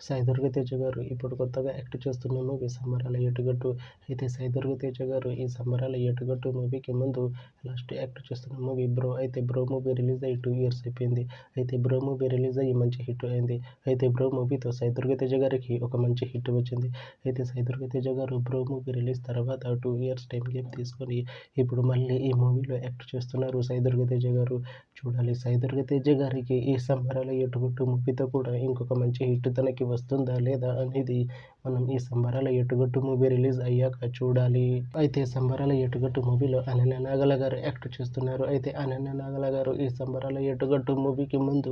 సాయి దుర్గా తేజ గారు ఇప్పుడు కొత్తగా యాక్ట్ చేస్తున్న మూవీ సంబరాల ఏటుగట్టు. అయితే సాయి దుర్గా తేజ గారు ఈ సంబరాల ఏటుగట్టు మూవీకి ముందు లాస్ట్ యాక్ట్ చేస్తున్న మూవీ బ్రో. అయితే బ్రో మూవీ రిలీజ్ అయ్యి 2 years అయిపోయింది. అయితే బ్రో మూవీ రిలీజ్ అయ్యి మంచి హిట్ అయింది. అయితే బ్రో మూవీతో సాయి దుర్గా తేజ గారికి ఒక మంచి హిట్ వచ్చింది. అయితే సాయి దుర్గా తేజ గారు బ్రో మూవీ రిలీజ్ తర్వాత 2 years టైం గ్యాప్ తీసుకొని ఇప్పుడు మళ్ళీ ఈ మూవీలో యాక్ట్ చేస్తున్నారు సాయి దుర్గా తేజ గారు. చూడాలి సాయి దుర్గా తేజ గారికి ఈ సంబరాల ఏటుగట్టు మూవీతో కూడా ఇంకొక మంచి హిట్ తనకి వస్తుందా లేదా అనేది మనం ఈ సంబరాల ఏటుగట్టు మూవీ రిలీజ్ అయ్యాక చూడాలి. అయితే సంబరాల ఏటుగట్టు మూవీలో అనన్య నాగల గారు యాక్ట్ చేస్తున్నారు. అయితే అనన్య నాగల గారు ఈ సంబరాల ఏటుగట్టు మూవీకి ముందు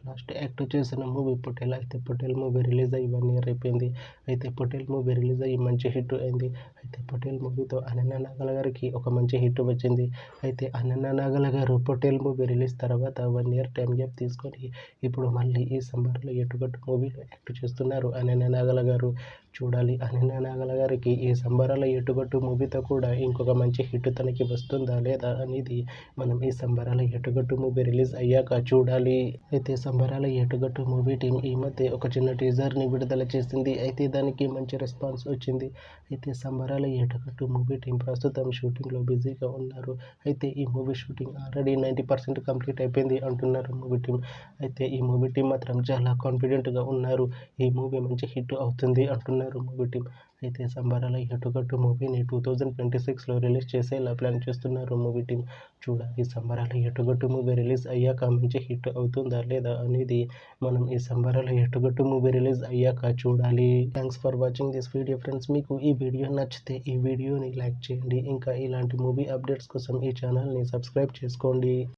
లాస్ట్ యాక్ట్ చేసిన మూవీ పటేల్. అయితే పటేల్ మూవీ రిలీజ్ అయ్యి 1 year అయిపోయింది. అయితే పటేల్ మూవీ రిలీజ్ అయ్యి మంచి హిట్ అయింది. అయితే పటేల్ మూవీతో అనన్య నాగల గారికి ఒక మంచి హిట్ వచ్చింది. అయితే అనన్య నాగల గారు పటేల్ మూవీ రిలీజ్ తర్వాత 1 year టైం గ్యాప్ తీసుకొని ఇప్పుడు మళ్ళీ ఈ సంబరాల ఏటుగట్టు మూవీలో యాక్ట్ చేస్తున్నారు అనన్య నాగల గారు. చూడాలి అనన్య నాగల గారికి ఈ సంబరాల ఏటుగట్టు మూవీతో కూడా ఇంకొక మంచి హిట్ తనకి వస్తుందా లేదా అనేది మనం ఈ సంబరాల ఏటుగట్టు మూవీ రిలీజ్ అయ్యాక చూడాలి. అయితే సంబరాల ఏటుగట్టు మూవీ టీం ఈ మధ్య ఒక చిన్న టీజర్ని విడుదల చేసింది. అయితే దానికి మంచి రెస్పాన్స్ వచ్చింది. అయితే సంబరాల ఏటుగట్టు మూవీ టీం ప్రస్తుతం షూటింగ్లో బిజీగా ఉన్నారు. అయితే ఈ మూవీ షూటింగ్ ఆల్రెడీ 90% కంప్లీట్ అయిపోయింది అంటున్నారు మూవీ టీం. అయితే ఈ మూవీ టీం మాత్రం చాలా కాన్ఫిడెంట్గా ఉన్నారు. ఈ మూవీ మంచి హిట్ అవుతుంది అంటున్నారు మూవీ టీం. అయితే సంబరాల ఏటుగట్టు మూవీని 2026లో రిలీజ్ చేసేలా ప్లాన్ చేస్తున్నారు మూవీ టీం. చూడాలి సంబరాల ఏటుగట్టు మూవీ రిలీజ్ అయ్యాక మంచి హిట్ అవుతుందా లేదా అనేది మనం ఈ సంబరాల ఏటుగట్టు మూవీ రిలీజ్ అయ్యాక చూడాలి. Thanks for watching this video friends. మీకు ఈ వీడియో నచ్చితే ఈ వీడియోని లైక్ చేయండి. ఇంకా ఇలాంటి మూవీ అప్డేట్స్ కోసం ఈ ఛానల్ని సబ్స్క్రైబ్ చేసుకోండి.